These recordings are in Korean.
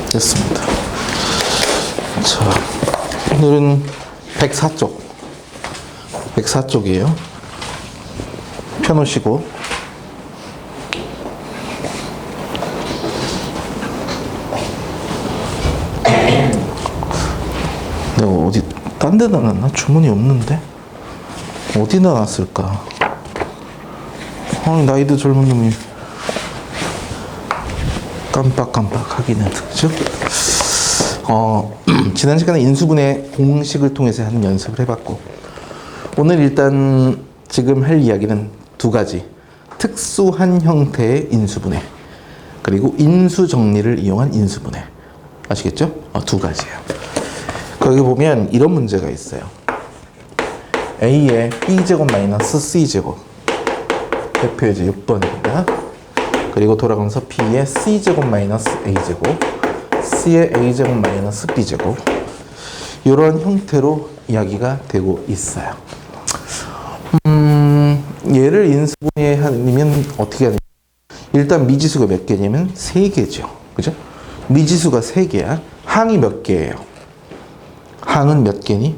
됐습니다. 자, 오늘은 104쪽. 104쪽이에요. 펴놓으시고. 내가 어디 딴 데다 놨나? 주머니 없는데? 어디다 놨을까? 나이도 젊은 놈이 깜빡깜빡하기는, 그죠? 지난 시간에 인수분해 공식을 통해서 하는 연습을 해봤고, 오늘 일단 지금 할 이야기는 두 가지. 특수한 형태의 인수분해, 그리고 인수정리를 이용한 인수분해. 아시겠죠? 두 가지예요. 거기 보면 이런 문제가 있어요. A의 B제곱 마이너스 C제곱. 대표이제 6번입니다. 그리고 돌아가면서 B의 C제곱 마이너스 A제곱, C의 A제곱 마이너스 B제곱. 이런 형태로 이야기가 되고 있어요. 얘를 인수분해하면 어떻게 하냐. 일단 미지수가 몇 개냐면 3개죠. 그죠? 미지수가 3개야. 항이 몇 개예요? 항은 몇 개니?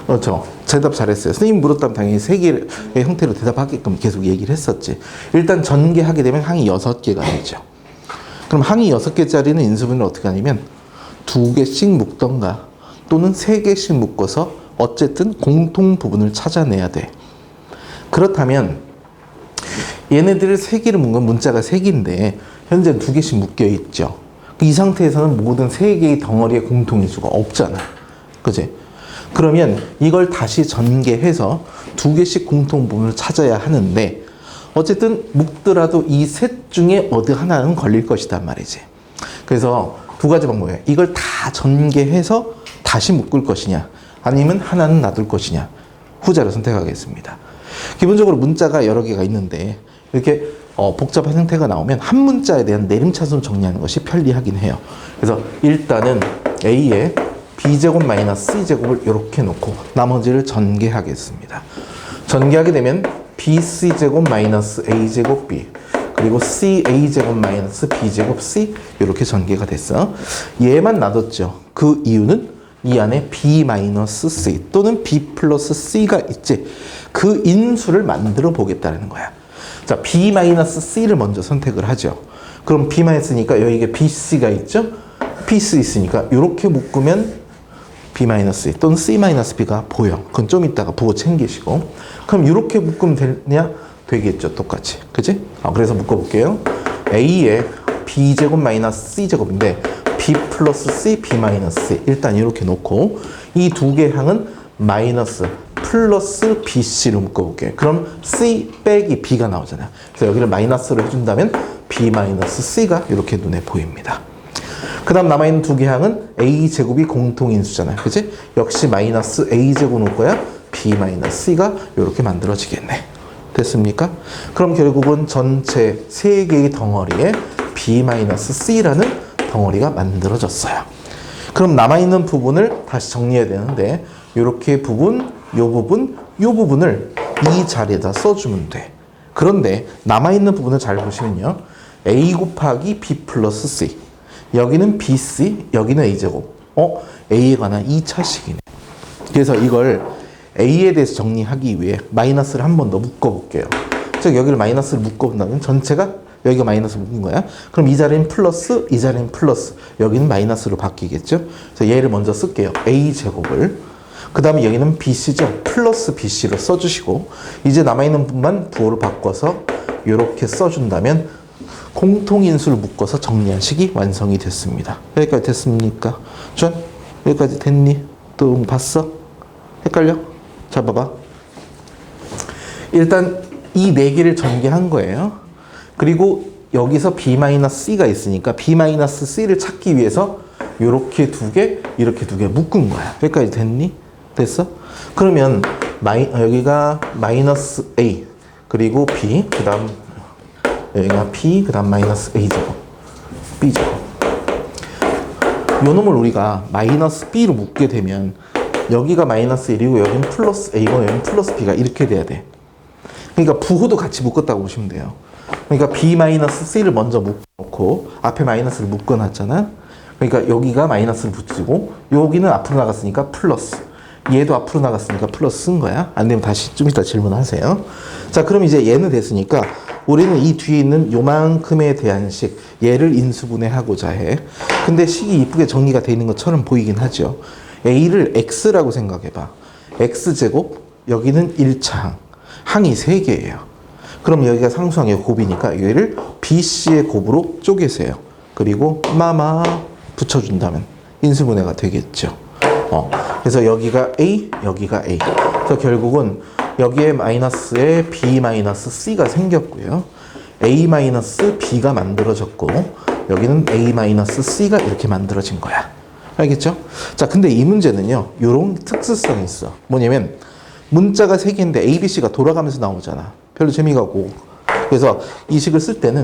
그렇죠. 대답 잘했어요. 선생님 물었다면 당연히 3개의 형태로 대답하게끔 계속 얘기를 했었지. 일단 전개하게 되면 항이 6개가 되죠. 그럼 항이 6개짜리는 인수분해를 어떻게 하냐면 2개씩 묶던가 또는 3개씩 묶어서 어쨌든 공통 부분을 찾아내야 돼. 그렇다면 얘네들을 3개를 묶은 문자가 3개인데 현재 2개씩 묶여 있죠. 이 상태에서는 모든 3개의 덩어리의 공통인수가 없잖아. 그치? 그러면 이걸 다시 전개해서 2개씩 공통 부분을 찾아야 하는데 어쨌든 묶더라도 이 셋 중에 어디 하나는 걸릴 것이단 말이지. 그래서 두 가지 방법이에요. 이걸 다 전개해서 다시 묶을 것이냐 아니면 하나는 놔둘 것이냐. 후자를 선택하겠습니다. 기본적으로 문자가 여러 개가 있는데 이렇게 복잡한 형태가 나오면 한 문자에 대한 내림차순 정리하는 것이 편리하긴 해요. 그래서 일단은 A의 B제곱 마이너스 C제곱을 이렇게 놓고 나머지를 전개하겠습니다. 전개하게 되면 BC제곱 마이너스 A제곱 B 그리고 CA제곱 마이너스 B제곱 C 이렇게 전개가 됐어. 얘만 놔뒀죠. 그 이유는 이 안에 B 마이너스 C 또는 B 플러스 C가 있지. 그 인수를 만들어 보겠다는 거야. 자, B 마이너스 C를 먼저 선택을 하죠. 그럼 B 마이너스니까 여기에 BC가 있죠. BC 있으니까 이렇게 묶으면 B-C 또는 C-B가 보여. 그건 좀 이따가 보고 챙기시고. 그럼 이렇게 묶으면 되냐? 되겠죠. 똑같이. 그치? 그래서 묶어볼게요. A의 B제곱 마이너스 C제곱인데 B 플러스 C, B 마이너스 C. 일단 이렇게 놓고 이 두 개 항은 마이너스 플러스 BC로 묶어볼게요. 그럼 C 빼기 B가 나오잖아요. 그래서 여기를 마이너스로 해준다면 B 마이너스 C가 이렇게 눈에 보입니다. 그 다음 남아있는 두 개 항은 A제곱이 공통인수잖아요. 그치? 역시 마이너스 A제곱 놓을 거야. B 마이너스 C가 이렇게 만들어지겠네. 됐습니까? 그럼 결국은 전체 3개의 덩어리에 B 마이너스 C라는 덩어리가 만들어졌어요. 그럼 남아있는 부분을 다시 정리해야 되는데 이렇게 부분, 요 부분, 요 부분을 이 자리에다 써주면 돼. 그런데 남아있는 부분을 잘 보시면요. A 곱하기 B 플러스 C 여기는 BC, 여기는 A제곱. A에 관한 2차식이네. 그래서 이걸 A에 대해서 정리하기 위해 마이너스를 한 번 더 묶어볼게요. 즉 여기를 마이너스를 묶어본다면 전체가 여기가 마이너스 묶은 거야. 그럼 이 자리는 플러스, 이 자리는 플러스. 여기는 마이너스로 바뀌겠죠. 그래서 얘를 먼저 쓸게요. A제곱을. 그 다음에 여기는 BC죠. 플러스 BC로 써주시고 이제 남아있는 부분만 부호를 바꿔서 이렇게 써준다면 공통인수를 묶어서 정리한 식이 완성이 됐습니다. 여기까지 됐습니까? 전? 여기까지 됐니? 또 봤어? 헷갈려? 자, 봐봐. 일단 이 4개를 전개한 거예요. 그리고 여기서 B-C가 있으니까 B-C를 찾기 위해서 이렇게 2개, 이렇게 2개 묶은 거야. 여기까지 됐니? 됐어? 그러면 여기가 마이너스 A 그리고 B 그 다음 여기가 P, 그 다음 마이너스 A제곱, B제곱. 요 놈을 우리가 마이너스 B로 묶게 되면 여기가 마이너스 1이고 여기는 플러스 A고 여기는 플러스 B가 이렇게 돼야 돼. 그러니까 부호도 같이 묶었다고 보시면 돼요. 그러니까 B 마이너스 C를 먼저 묶어놓고 앞에 마이너스를 묶어놨잖아. 그러니까 여기가 마이너스를 붙이고 여기는 앞으로 나갔으니까 플러스. 얘도 앞으로 나갔으니까 플러스 쓴 거야. 안 되면 다시 좀 이따 질문하세요. 자, 그럼 이제 얘는 됐으니까 우리는 이 뒤에 있는 요만큼에 대한 식, 얘를 인수분해하고자 해. 근데 식이 이쁘게 정리가 되어 있는 것처럼 보이긴 하죠. A를 X라고 생각해봐. X제곱, 여기는 1차 항. 항이 3개예요. 그럼 여기가 상수항의 곱이니까 얘를 BC의 곱으로 쪼개세요. 그리고 마마 붙여준다면 인수분해가 되겠죠. 그래서 여기가 A, 여기가 A. 그래서 결국은 여기에 마이너스에 B 마이너스 C가 생겼고요. A 마이너스 B가 만들어졌고 여기는 A 마이너스 C가 이렇게 만들어진 거야. 알겠죠? 자, 근데 이 문제는요. 요런 특수성이 있어. 뭐냐면 문자가 3개인데 A, B, C가 돌아가면서 나오잖아. 별로 재미가 없고. 그래서 이 식을 쓸 때는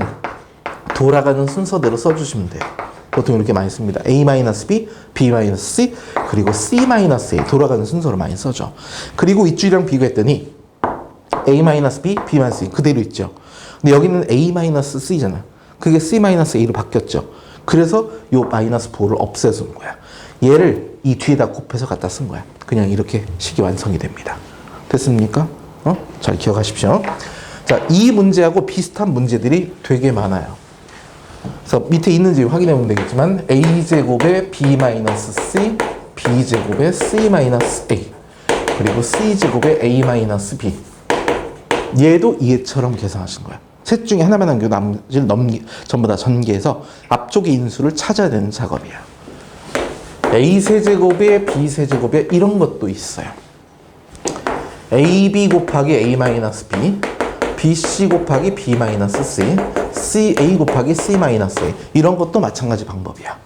돌아가는 순서대로 써주시면 돼요. 보통 이렇게 많이 씁니다. A-B, B-C, 그리고 C-A 돌아가는 순서로 많이 써죠. 그리고 이줄이랑 비교했더니 A-B, B-C 그대로 있죠. 근데 여기는 A-C잖아. 그게 C-A로 바뀌었죠. 그래서 요 마이너스 4를 없애준 거야. 얘를 이 뒤에다 곱해서 갖다 쓴 거야. 그냥 이렇게 식이 완성이 됩니다. 됐습니까? 잘 기억하십시오. 자, 이 문제하고 비슷한 문제들이 되게 많아요. 그래서 밑에 있는지 확인해 보면 되겠지만 a제곱에 b-c, b제곱에 c-a, 그리고 c제곱에 a-b. 얘도 얘처럼 계산하신 거야. 셋 중에 하나만 남기고 나머지를 전부 다 전개해서 앞쪽의 인수를 찾아야 되는 작업이야. a세제곱에 b세제곱에 이런 것도 있어요. ab 곱하기 a-b, bc 곱하기 b-c, CA 곱하기 C-A 이런 것도 마찬가지 방법이야.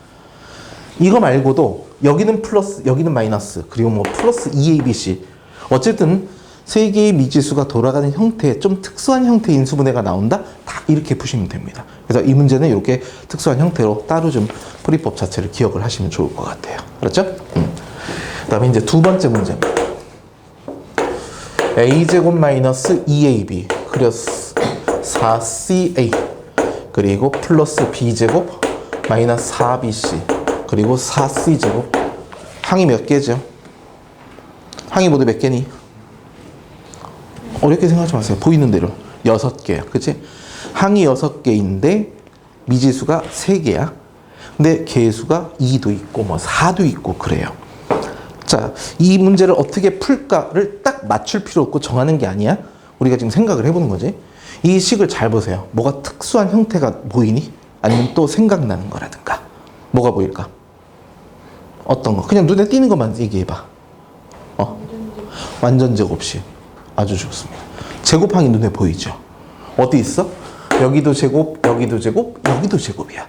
이거 말고도 여기는 플러스 여기는 마이너스 그리고 뭐 플러스 2ABC 어쨌든 세 개의 미지수가 돌아가는 형태의 좀 특수한 형태의 인수분해가 나온다? 다 이렇게 푸시면 됩니다. 그래서 이 문제는 이렇게 특수한 형태로 따로 좀 풀이법 자체를 기억을 하시면 좋을 것 같아요. 그렇죠? 그 다음에 이제 두 번째 문제입니다. A제곱 마이너스 2AB 그래서 4CA 그리고 플러스 B제곱 마이너스 4BC 그리고 4C제곱 항이 몇 개죠? 항이 모두 몇 개니? 어렵게 생각하지 마세요. 보이는 대로 6개야. 그치? 항이 6개인데 미지수가 3개야. 근데 개수가 2도 있고 뭐 4도 있고 그래요. 자, 이 문제를 어떻게 풀까를 딱 맞출 필요 없고 정하는 게 아니야. 우리가 지금 생각을 해보는 거지. 이 식을 잘 보세요. 뭐가 특수한 형태가 보이니? 아니면 또 생각나는 거라든가. 뭐가 보일까? 어떤 거? 그냥 눈에 띄는 것만 얘기해봐. 완전 제곱식. 아주 좋습니다. 제곱항이 눈에 보이죠? 어디 있어? 여기도 제곱, 여기도 제곱, 여기도 제곱이야.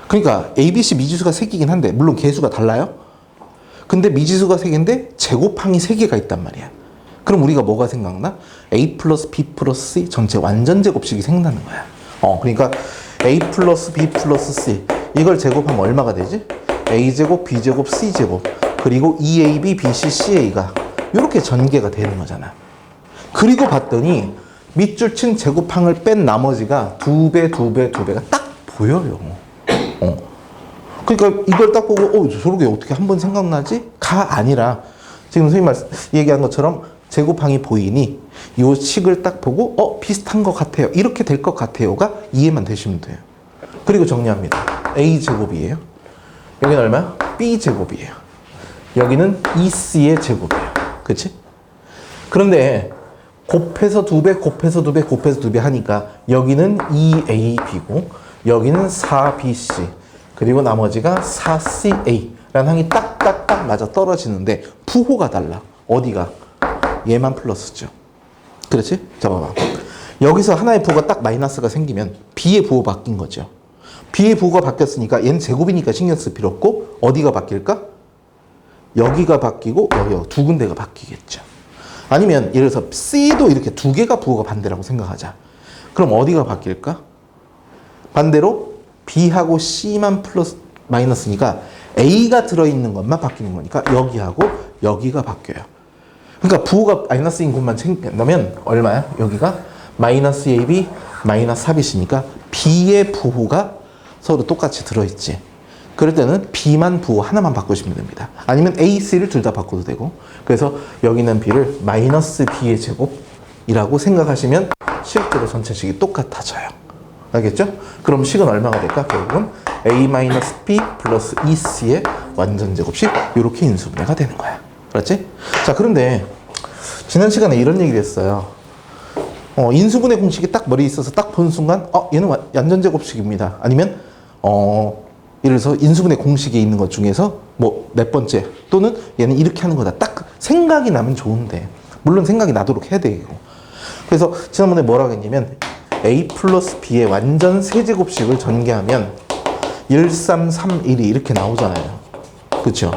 그러니까 ABC 미지수가 3개긴 한데 물론 개수가 달라요. 근데 미지수가 3개인데 제곱항이 3개가 있단 말이야. 그럼 우리가 뭐가 생각나? A 플러스 B 플러스 C 전체 완전 제곱식이 생각나는 거야. 그러니까 A 플러스 B 플러스 C 이걸 제곱하면 얼마가 되지? A제곱, B제곱, C제곱 그리고 2AB, BC, CA가 이렇게 전개가 되는 거잖아. 그리고 봤더니 밑줄 친 제곱항을 뺀 나머지가 2배, 2배, 2배가 딱 보여요. 그러니까 이걸 딱 보고 저렇게 어떻게 한 번 생각나지? 가 아니라 지금 선생님 얘기한 것처럼 제곱항이 보이니 이 식을 딱 보고 비슷한 것 같아요. 이렇게 될 것 같아요가 이해만 되시면 돼요. 그리고 정리합니다. A제곱이에요. 여기는 얼마야? B제곱이에요. 여기는 2C의 제곱이에요. 그치? 그런데 곱해서 2배, 곱해서 2배, 곱해서 2배 하니까 여기는 2AB고 여기는 4BC 그리고 나머지가 4CA라는 항이 딱딱딱 맞아 떨어지는데 부호가 달라. 어디가? 얘만 플러스죠. 그렇지? 자, 봐봐. 여기서 하나의 부호가 딱 마이너스가 생기면 B의 부호 바뀐 거죠. B의 부호가 바뀌었으니까 얘는 제곱이니까 신경 쓸 필요 없고 어디가 바뀔까? 여기가 바뀌고 여기가 두 군데가 바뀌겠죠. 아니면 예를 들어서 C도 이렇게 2개가 부호가 반대라고 생각하자. 그럼 어디가 바뀔까? 반대로 B하고 C만 플러스 마이너스니까 A가 들어있는 것만 바뀌는 거니까 여기하고 여기가 바뀌어요. 그러니까 부호가 마이너스인 곳만 챙긴다면 얼마야? 여기가 마이너스 AB 마이너스 4BC니까 B의 부호가 서로 똑같이 들어있지. 그럴 때는 B만 부호 하나만 바꾸시면 됩니다. 아니면 A, C를 둘 다 바꿔도 되고. 그래서 여기 있는 B를 마이너스 B의 제곱이라고 생각하시면 식으로 전체식이 똑같아져요. 알겠죠? 그럼 식은 얼마가 될까? 결국은 A-B 플러스 2C의 완전 제곱식 이렇게 인수분해가 되는 거야. 그렇지? 자, 그런데 지난 시간에 이런 얘기를 했어요. 인수분해 공식이 딱 머리에 있어서 딱 본 순간 얘는 완전 제곱식입니다. 아니면 예를 들어서 인수분해 공식에 있는 것 중에서 뭐 몇 번째 또는 얘는 이렇게 하는 거다. 딱 생각이 나면 좋은데 물론 생각이 나도록 해야 되고. 그래서 지난번에 뭐라고 했냐면 A 플러스 B의 완전 세제곱식을 전개하면 1, 3, 3, 1이 이렇게 나오잖아요. 그렇죠?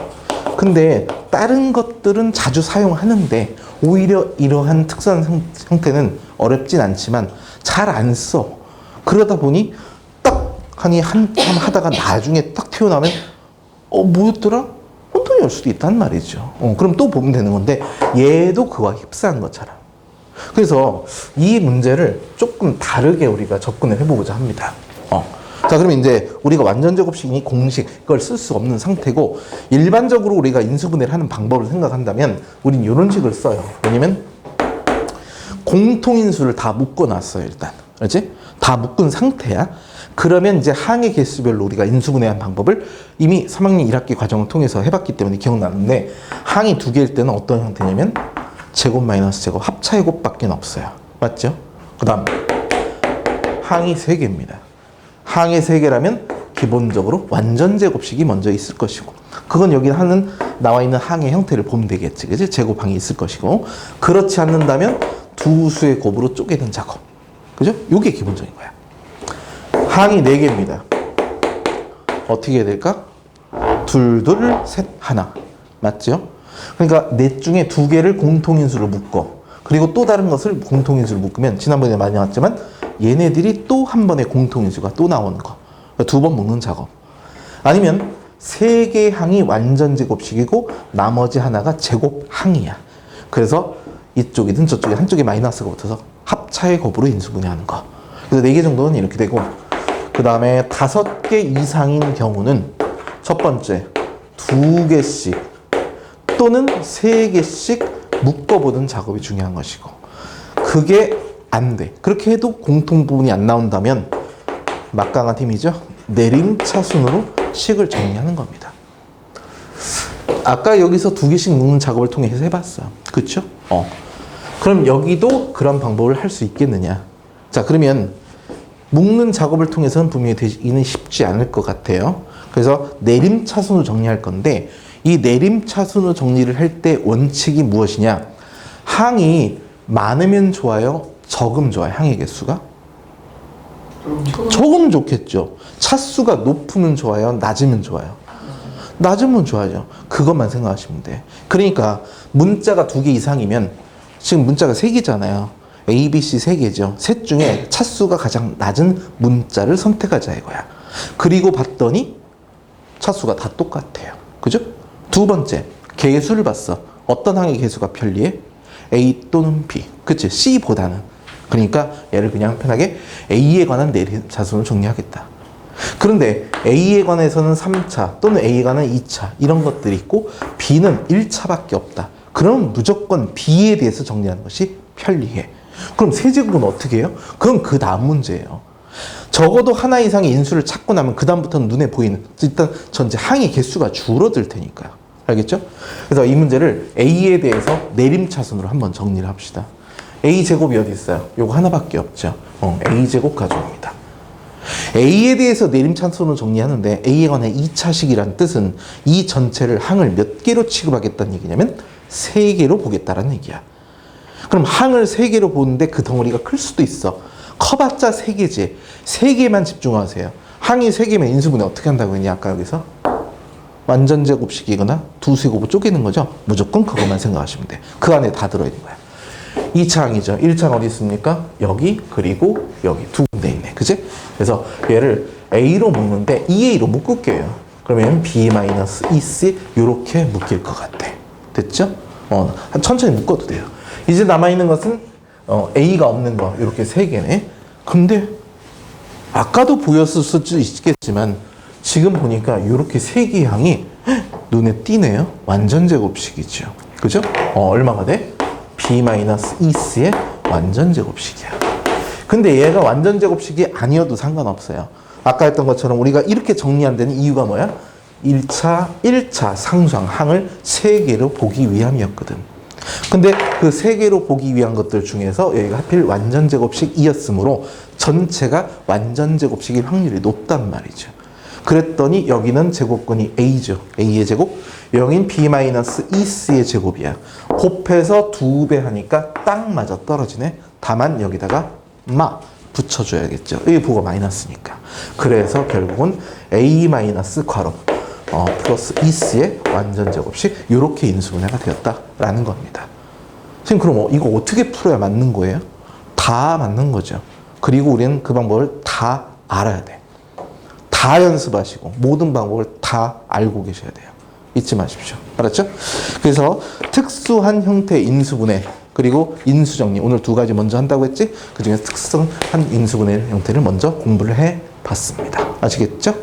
근데 다른 것들은 자주 사용하는데 오히려 이러한 특수한 형태는 어렵진 않지만 잘 안 써. 그러다 보니 딱 하다가 나중에 딱 튀어나오면 뭐였더라? 혼돈이 올 수도 있단 말이죠. 그럼 또 보면 되는 건데 얘도 그와 흡사한 것처럼. 그래서 이 문제를 조금 다르게 우리가 접근을 해보고자 합니다. 자, 그러면 이제 우리가 완전 제곱식이니 공식, 그걸 쓸 수 없는 상태고, 일반적으로 우리가 인수분해를 하는 방법을 생각한다면, 우린 이런 식을 써요. 왜냐면, 공통인수를 다 묶어놨어요, 일단. 그렇지? 다 묶은 상태야. 그러면 이제 항의 개수별로 우리가 인수분해한 방법을 이미 3학년 1학기 과정을 통해서 해봤기 때문에 기억나는데, 항이 두 개일 때는 어떤 형태냐면, 제곱 마이너스 제곱 합차의 곱밖에 없어요. 맞죠? 그 다음 항이 3개입니다. 항이 3개라면 기본적으로 완전 제곱식이 먼저 있을 것이고, 그건 여기 나와 있는 항의 형태를 보면 되겠지. 그치? 제곱항이 있을 것이고, 그렇지 않는다면 두 수의 곱으로 쪼개는 작업. 그죠? 요게 기본적인 거야. 항이 4개입니다. 어떻게 해야 될까? 둘, 셋, 하나. 맞죠? 그러니까 넷 중에 2개를 공통인수로 묶어. 그리고 또 다른 것을 공통인수로 묶으면 지난번에 많이 나왔지만 얘네들이 또 한 번의 공통인수가 또 나오는 거. 2번 묶는 작업. 아니면 3개의 항이 완전 제곱식이고 나머지 하나가 제곱항이야. 그래서 이쪽이든 저쪽에 한쪽에 마이너스가 붙어서 합차의 곱으로 인수분해하는 거. 그래서 4개 정도는 이렇게 되고, 그 다음에 5개 이상인 경우는 첫 번째 2개씩 또는 3개씩 묶어보는 작업이 중요한 것이고, 그게 안 돼. 그렇게 해도 공통 부분이 안 나온다면 막강한 힘이죠. 내림차순으로 식을 정리하는 겁니다. 아까 여기서 2개씩 묶는 작업을 통해서 해봤어. 그쵸? 그럼 여기도 그런 방법을 할 수 있겠느냐? 자, 그러면 묶는 작업을 통해서는 분명히 되기는 쉽지 않을 것 같아요. 그래서 내림차순으로 정리할 건데, 이 내림차순으로 정리를 할 때 원칙이 무엇이냐? 항이 많으면 좋아요? 적으면 좋아요? 항의 개수가? 적으면 좋겠죠. 차수가 높으면 좋아요? 낮으면 좋아요? 낮으면 좋아요. 그것만 생각하시면 돼. 그러니까 문자가 2개 이상이면, 지금 문자가 3개잖아요. A, B, C 3개죠. 셋 중에 차수가 가장 낮은 문자를 선택하자 이거야. 그리고 봤더니 차수가 다 똑같아요. 그죠? 두 번째, 개수를 봤어. 어떤 항의 개수가 편리해? A 또는 B. 그치? C보다는. 그러니까 얘를 그냥 편하게 A에 관한 내림차순을 정리하겠다. 그런데 A에 관해서는 3차 또는 A에 관한 2차 이런 것들이 있고 B는 1차밖에 없다. 그럼 무조건 B에 대해서 정리하는 것이 편리해. 그럼 세제곱은 어떻게 해요? 그럼 그 다음 문제예요. 적어도 하나 이상의 인수를 찾고 나면 그 다음부터는 눈에 보이는, 일단 전체 항의 개수가 줄어들 테니까요. 알겠죠? 그래서 이 문제를 A에 대해서 내림차순으로 한번 정리를 합시다. A제곱이 어디 있어요? 요거 하나밖에 없죠. A제곱 가져옵니다. A에 대해서 내림차순으로 정리하는데 A에 관한 2차식이란 뜻은 이 전체를 항을 몇 개로 취급하겠다는 얘기냐면 3개로 보겠다라는 얘기야. 그럼 항을 3개로 보는데 그 덩어리가 클 수도 있어. 커봤자 3개지. 3개만 집중하세요. 항이 3개면 인수분해 어떻게 한다고 했냐? 아까 여기서 완전 제곱식이거나 두세 곱으로 쪼개는 거죠. 무조건 그것만 생각하시면 돼. 그 안에 다 들어있는 거야. 2차 항이죠. 1차는 어디 있습니까? 여기, 그리고 여기 두 군데 있네. 그치? 그래서 얘를 A로 묶는데 2A로 묶을게요. 그러면 B-2C 이렇게 묶일 것 같아. 됐죠? 천천히 묶어도 돼요. 이제 남아있는 것은 A가 없는 거 이렇게 3개네. 근데 아까도 보였을 수도 있겠지만 지금 보니까 이렇게 세 개의 항이 눈에 띄네요. 완전 제곱식이죠. 그죠? 얼마가 돼? b-2c의 완전 제곱식이야. 근데 얘가 완전 제곱식이 아니어도 상관없어요. 아까 했던 것처럼 우리가 이렇게 정리 안 되는 이유가 뭐야? 1차 상수항 항을 3개로 보기 위함이었거든. 근데 그 3개로 보기 위한 것들 중에서 여기가 하필 완전 제곱식이었으므로 전체가 완전 제곱식일 확률이 높단 말이죠. 그랬더니 여기는 제곱근이 a죠. a의 제곱. 여긴 b-2c의 제곱이야. 곱해서 2배 하니까 딱 맞아 떨어지네. 다만 여기다가 막 붙여줘야겠죠. 이 부가 마이너스니까. 그래서 결국은 a 괄호 플러스 2c의 완전 제곱식 이렇게 인수분해가 되었다라는 겁니다. 지금 그럼 이거 어떻게 풀어야 맞는 거예요? 다 맞는 거죠. 그리고 우리는 그 방법을 다 알아야 돼. 다 연습하시고 모든 방법을 다 알고 계셔야 돼요. 잊지 마십시오. 알았죠? 그래서 특수한 형태의 인수분해 그리고 인수정리 오늘 2가지 먼저 한다고 했지? 그 중에서 특수한 인수분해 형태를 먼저 공부를 해봤습니다. 아시겠죠?